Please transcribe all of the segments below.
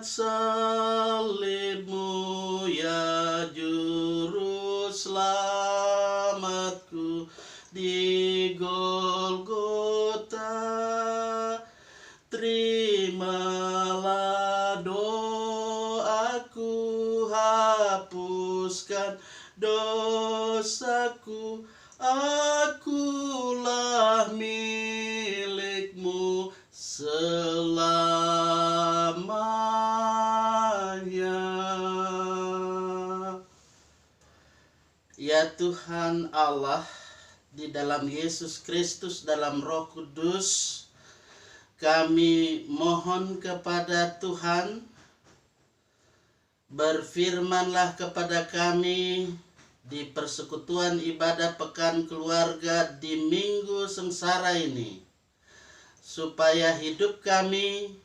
salibmu ya juru selamatku di Golgota. Terimalah doaku, hapuskan dosaku, akulah milikmu selamanya. Ya Tuhan Allah, di dalam Yesus Kristus, dalam Roh Kudus, kami mohon kepada Tuhan, berfirmanlah kepada kami di persekutuan ibadah pekan keluarga di Minggu Sengsara ini, supaya hidup kami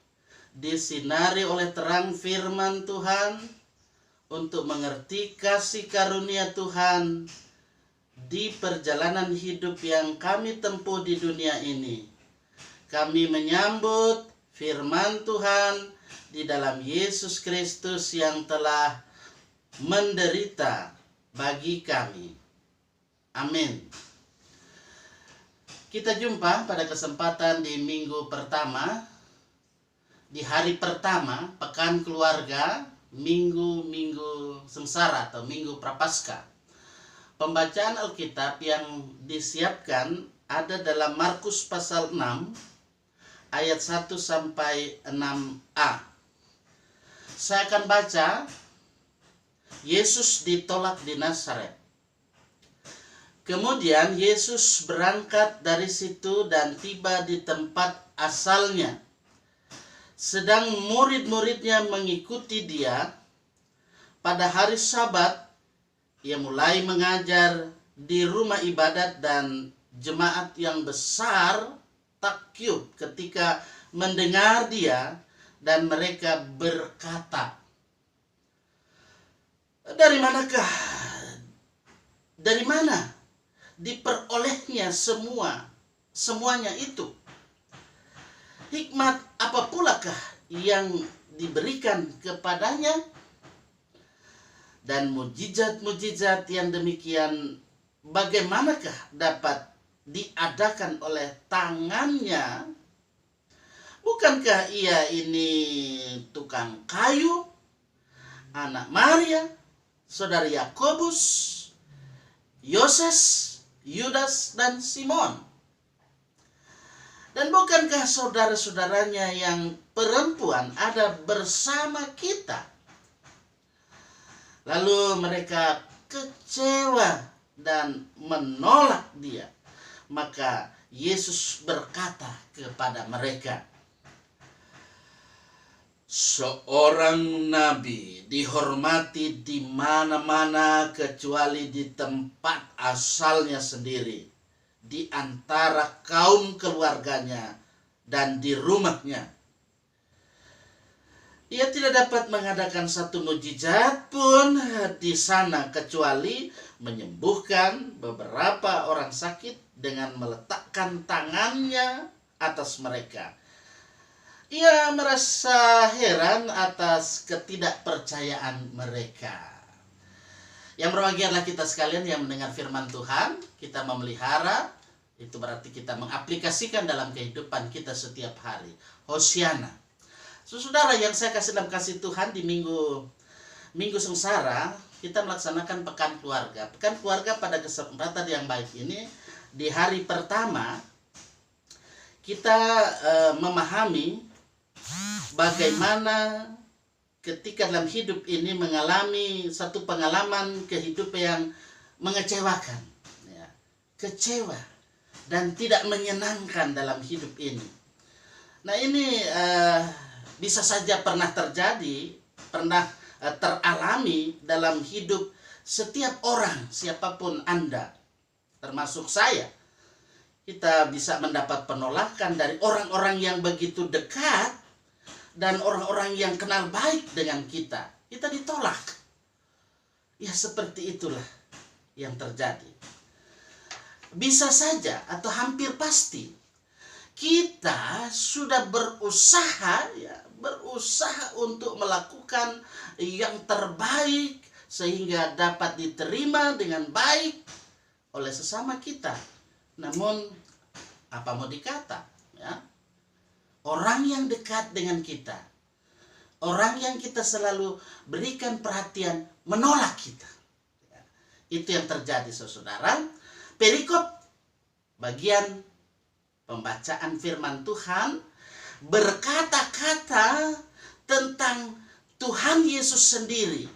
disinari oleh terang firman Tuhan, untuk mengerti kasih karunia Tuhan di perjalanan hidup yang kami tempuh di dunia ini. Kami menyambut firman Tuhan di dalam Yesus Kristus yang telah menderita bagi kami. Amin. Kita jumpa pada kesempatan di minggu pertama, di hari pertama pekan keluarga, minggu sengsara atau minggu prapaskah. Pembacaan Alkitab yang disiapkan ada dalam Markus pasal 6 ayat 1 sampai 6a. Saya akan baca. Yesus ditolak di Nazaret. Kemudian Yesus berangkat dari situ dan tiba di tempat asalnya. Sedang murid-muridnya mengikuti dia, pada hari Sabat ia mulai mengajar di rumah ibadat, dan jemaat yang besar takyub ketika mendengar dia, dan mereka berkata, dari mana diperolehnya semuanya itu? Hikmat apa pulakah yang diberikan kepadanya? Dan mujizat-mujizat yang demikian bagaimanakah dapat diadakan oleh tangannya? Bukankah ia ini tukang kayu, anak Maria, saudara Yakobus, Yoses, Yudas, dan Simon? Dan bukankah saudara-saudaranya yang perempuan ada bersama kita? Lalu mereka kecewa dan menolak dia. Maka Yesus berkata kepada mereka, seorang nabi dihormati di mana-mana kecuali di tempat asalnya sendiri, di antara kaum keluarganya dan di rumahnya. Ia tidak dapat mengadakan satu mujizat pun di sana kecuali menyembuhkan beberapa orang sakit dengan meletakkan tangannya atas mereka. Ia merasa heran atas ketidakpercayaan mereka. Yang berbahagialah kita sekalian yang mendengar firman Tuhan, kita memelihara, itu berarti kita mengaplikasikan dalam kehidupan kita setiap hari. Hosiana. Saudara yang saya kasih dalam kasih Tuhan, di minggu sengsara kita melaksanakan pekan keluarga. Pekan keluarga pada kesempatan yang baik ini, di hari pertama kita memahami bagaimana ketika dalam hidup ini mengalami satu pengalaman kehidupan yang mengecewakan, ya, kecewa dan tidak menyenangkan dalam hidup ini. Nah, ini bisa saja pernah terjadi, pernah teralami dalam hidup setiap orang, siapapun Anda, termasuk saya. Kita bisa mendapat penolakan dari orang-orang yang begitu dekat dan orang-orang yang kenal baik dengan kita. Kita ditolak. Ya, seperti itulah yang terjadi. Bisa saja atau hampir pasti kita sudah berusaha berusaha untuk melakukan yang terbaik sehingga dapat diterima dengan baik oleh sesama kita. Namun apa mau dikata, ya? Orang yang dekat dengan kita, orang yang kita selalu berikan perhatian, menolak kita. Itu yang terjadi, saudara. Perikop bagian pembacaan firman Tuhan berkata-kata tentang Tuhan Yesus sendiri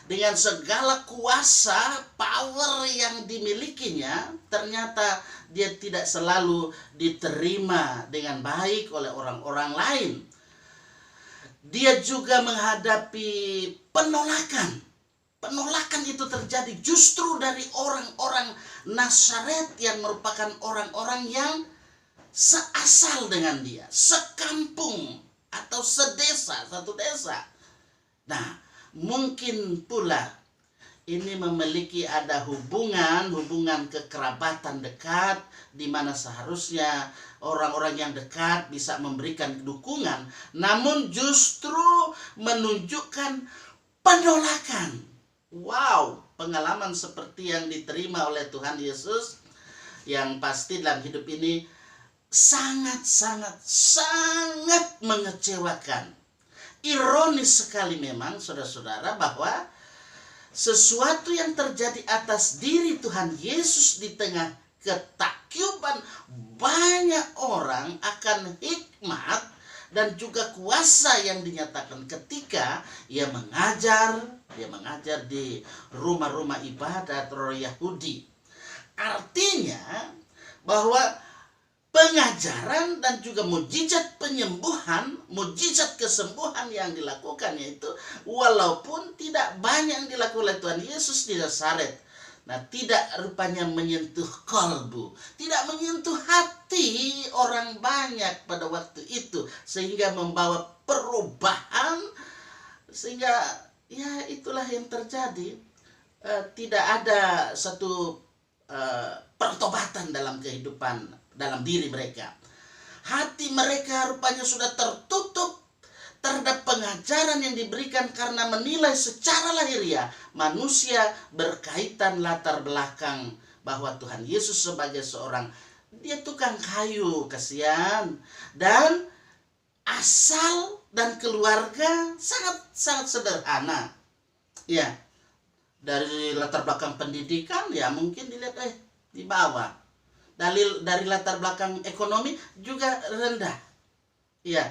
dengan segala kuasa, power yang dimilikinya. Ternyata dia tidak selalu diterima dengan baik oleh orang-orang lain. Dia juga menghadapi penolakan. Penolakan itu terjadi justru dari orang-orang Nazaret yang merupakan orang-orang yang seasal dengan dia, sekampung atau sedesa, satu desa. Nah, mungkin pula ini memiliki ada hubungan kekerabatan dekat, di mana seharusnya orang-orang yang dekat bisa memberikan dukungan, namun justru menunjukkan penolakan. Wow, pengalaman seperti yang diterima oleh Tuhan Yesus yang pasti dalam hidup ini sangat mengecewakan. Ironis sekali memang, saudara-saudara, bahwa sesuatu yang terjadi atas diri Tuhan Yesus di tengah ketakuban banyak orang akan hikmat dan juga kuasa yang dinyatakan ketika ia mengajar di rumah-rumah ibadat orang Yahudi. Artinya bahwa pengajaran dan juga mujizat penyembuhan, mujizat kesembuhan yang dilakukan, yaitu walaupun tidak banyak yang dilakukan oleh Tuhan Yesus di Nazaret, nah tidak rupanya menyentuh kalbu, tidak menyentuh hati orang banyak pada waktu itu, sehingga membawa perubahan, sehingga ya itulah yang terjadi. Tidak ada satu pertobatan dalam kehidupan, dalam diri mereka. Hati mereka rupanya sudah tertutup terhadap pengajaran yang diberikan karena menilai secara lahiriah manusia berkaitan latar belakang bahwa Tuhan Yesus sebagai seorang, dia tukang kayu, kasihan, dan asal dan keluarga sangat sederhana. Ya, dari latar belakang pendidikan ya mungkin dilihat di bawah. Dari latar belakang ekonomi juga rendah. Ya.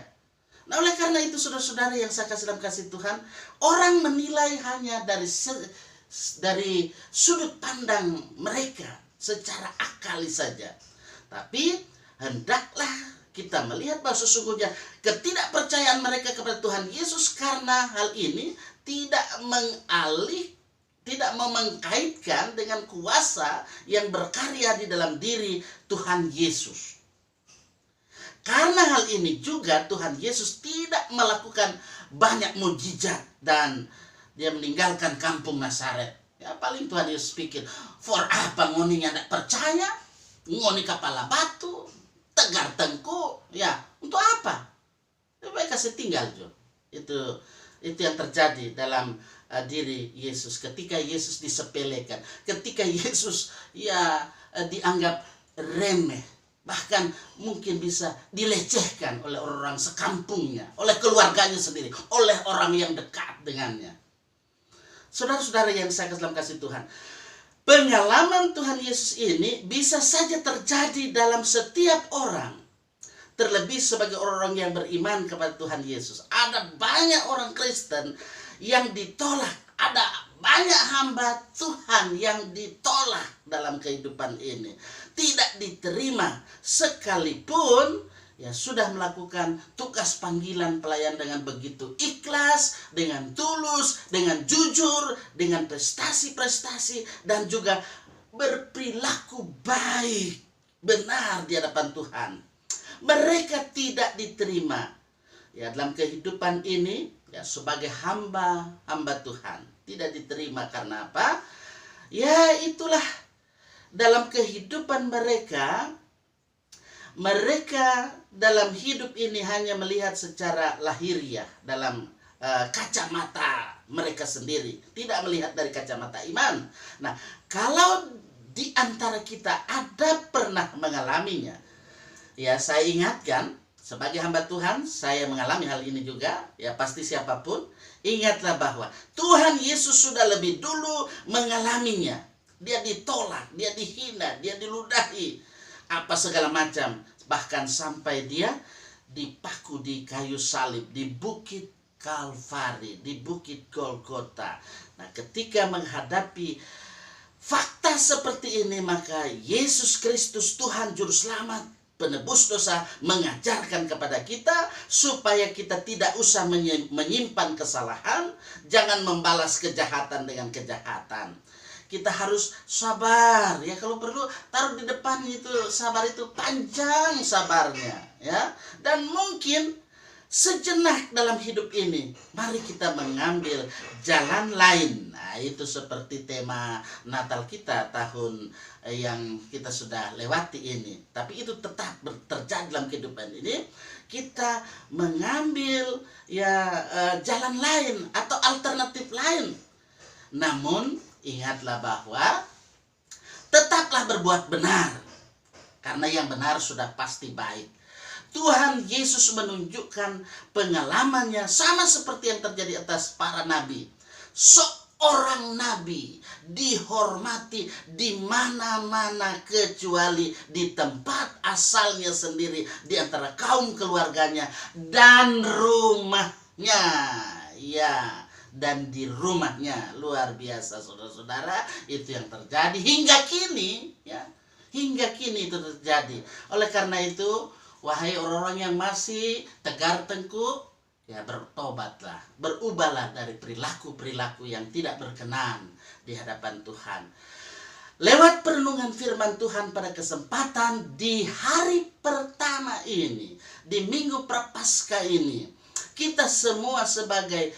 Nah, oleh karena itu saudara-saudara yang saya kasih dalam kasih Tuhan, orang menilai hanya dari sudut pandang mereka secara akali saja. Tidak hendaklah kita melihat bahwa sesungguhnya ketidakpercayaan mereka kepada Tuhan Yesus karena hal ini tidak mengkaitkan dengan kuasa yang berkarya di dalam diri Tuhan Yesus. Karena hal ini juga Tuhan Yesus tidak melakukan banyak mujizat dan dia meninggalkan kampung Nazaret. Ya paling Tuhan Yesus pikir, for apa ngoni nggak percaya? Ngoni kepala batu, tegar tengku, ya untuk apa? Lebih kasih tinggal jo. Itu yang terjadi dalam diri Yesus ketika Yesus disepelekan, ketika Yesus dianggap remeh. Bahkan mungkin bisa dilecehkan oleh orang sekampungnya, oleh keluarganya sendiri, oleh orang yang dekat dengannya. Saudara-saudara yang saya dalam kasih Tuhan, pengalaman Tuhan Yesus ini bisa saja terjadi dalam setiap orang. Terlebih sebagai orang-orang yang beriman kepada Tuhan Yesus. Ada banyak orang Kristen yang ditolak. Ada banyak hamba Tuhan yang ditolak dalam kehidupan ini. Tidak diterima sekalipun ya sudah melakukan tugas panggilan pelayan dengan begitu ikhlas, dengan tulus, dengan jujur, dengan prestasi-prestasi, dan juga berperilaku baik, benar di hadapan Tuhan. Mereka tidak diterima ya dalam kehidupan ini ya sebagai hamba Tuhan. Tidak diterima karena apa? Ya itulah, dalam kehidupan mereka mereka dalam hidup ini hanya melihat secara lahiriah, dalam kacamata mereka sendiri, tidak melihat dari kacamata iman. Nah, kalau di antara kita ada pernah mengalaminya, ya saya ingatkan, sebagai hamba Tuhan, saya mengalami hal ini juga, ya pasti siapapun, ingatlah bahwa Tuhan Yesus sudah lebih dulu mengalaminya. Dia ditolak, dia dihina, dia diludahi, apa segala macam, bahkan sampai dia dipaku di kayu salib, di bukit Kalvari, di bukit Golgota. Nah, ketika menghadapi fakta seperti ini, maka Yesus Kristus, Tuhan Juru Selamat, penebus dosa, mengajarkan kepada kita supaya kita tidak usah menyimpan kesalahan, jangan membalas kejahatan dengan kejahatan. Kita harus sabar, ya kalau perlu taruh di depan itu, sabar itu panjang sabarnya, ya. Dan mungkin sejenak dalam hidup ini, mari kita mengambil jalan lain. Nah, itu seperti tema Natal kita tahun yang kita sudah lewati ini. Tapi itu tetap terjadi dalam kehidupan ini. Kita mengambil jalan lain atau alternatif lain. Namun ingatlah bahwa tetaplah berbuat benar, karena yang benar sudah pasti baik. Tuhan Yesus menunjukkan pengalamannya sama seperti yang terjadi atas para nabi. Seorang nabi dihormati di mana-mana kecuali di tempat asalnya sendiri, di antara kaum keluarganya dan rumahnya. Ya, dan di rumahnya. Luar biasa, saudara-saudara, itu yang terjadi hingga kini, ya. Hingga kini itu terjadi. Oleh karena itu, wahai orang-orang yang masih tegar tengkuk, ya bertobatlah, berubahlah dari perilaku-perilaku yang tidak berkenan di hadapan Tuhan. Lewat perenungan firman Tuhan pada kesempatan di hari pertama ini, di Minggu Prapaskah ini, kita semua sebagai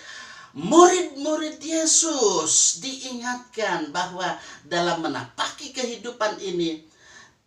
murid-murid Yesus diingatkan bahwa dalam menapaki kehidupan ini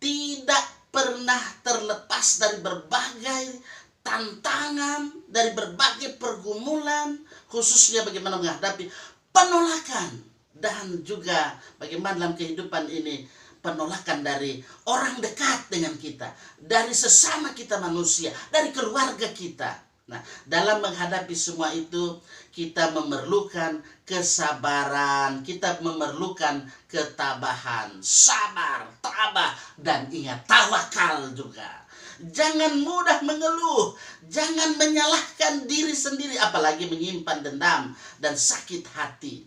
tidak pernah terlepas dari berbagai tantangan, dari berbagai pergumulan, khususnya bagaimana menghadapi penolakan, dan juga bagaimana dalam kehidupan ini penolakan dari orang dekat dengan kita, dari sesama kita manusia, dari keluarga kita. Nah, dalam menghadapi semua itu, kita memerlukan kesabaran, kita memerlukan ketabahan, sabar, tabah, dan ingat, tawakal juga. Jangan mudah mengeluh, jangan menyalahkan diri sendiri, apalagi menyimpan dendam dan sakit hati.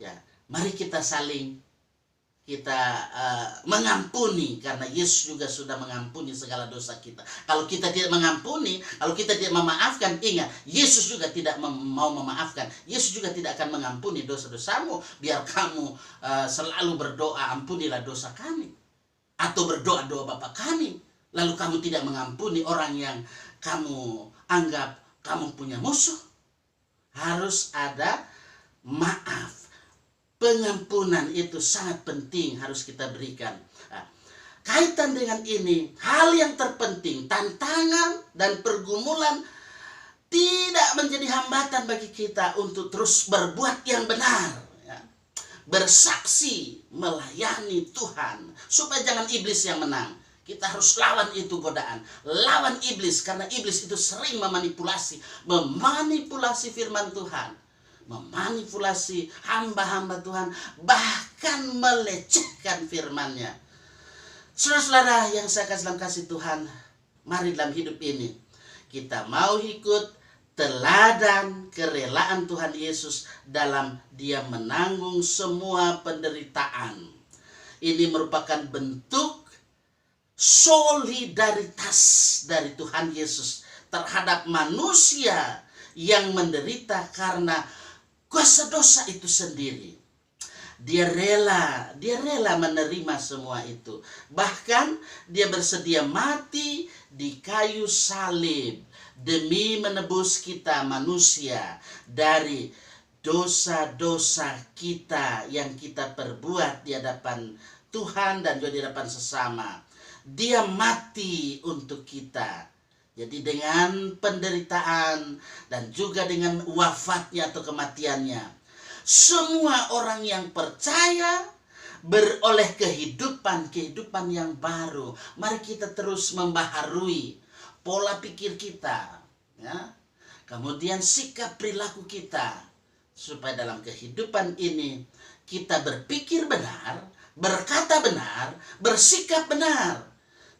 Ya, mari kita saling mengampuni, karena Yesus juga sudah mengampuni segala dosa kita. Kalau kita tidak mengampuni, kalau kita tidak memaafkan, ingat, Yesus juga tidak mau memaafkan. Yesus juga tidak akan mengampuni dosa-dosamu. Biar kamu selalu berdoa, ampunilah dosa kami, atau berdoa doa Bapa kami, lalu kamu tidak mengampuni orang yang kamu anggap kamu punya musuh. Harus ada maaf. Pengampunan itu sangat penting, harus kita berikan. Nah, kaitan dengan ini, hal yang terpenting, tantangan dan pergumulan tidak menjadi hambatan bagi kita untuk terus berbuat yang benar, ya. Bersaksi, melayani Tuhan, supaya jangan iblis yang menang. Kita harus lawan itu godaan, lawan iblis, karena iblis itu sering memanipulasi firman Tuhan, memanipulasi hamba-hamba Tuhan, bahkan melecehkan firman-Nya. Saudara-saudara yang saya kasih dalam kasih Tuhan, mari dalam hidup ini kita mau ikut teladan kerelaan Tuhan Yesus dalam Dia menanggung semua penderitaan. Ini merupakan bentuk solidaritas dari Tuhan Yesus terhadap manusia yang menderita karena kuasa dosa itu sendiri. Dia rela menerima semua itu. Bahkan dia bersedia mati di kayu salib demi menebus kita manusia dari dosa-dosa kita yang kita perbuat di hadapan Tuhan dan juga di hadapan sesama. Dia mati untuk kita. Jadi dengan penderitaan dan juga dengan wafatnya atau kematiannya, semua orang yang percaya beroleh kehidupan yang baru. Mari kita terus membaharui pola pikir kita, ya. Kemudian sikap perilaku kita, supaya dalam kehidupan ini kita berpikir benar, berkata benar, bersikap benar.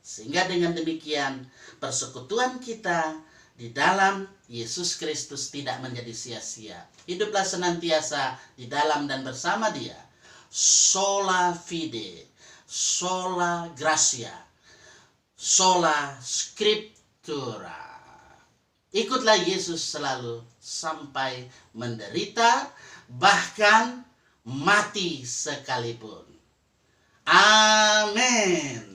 Sehingga dengan demikian persekutuan kita di dalam Yesus Kristus tidak menjadi sia-sia. Hiduplah senantiasa di dalam dan bersama Dia. Sola fide, sola gratia, sola scriptura. Ikutlah Yesus selalu sampai menderita, bahkan mati sekalipun. Amin.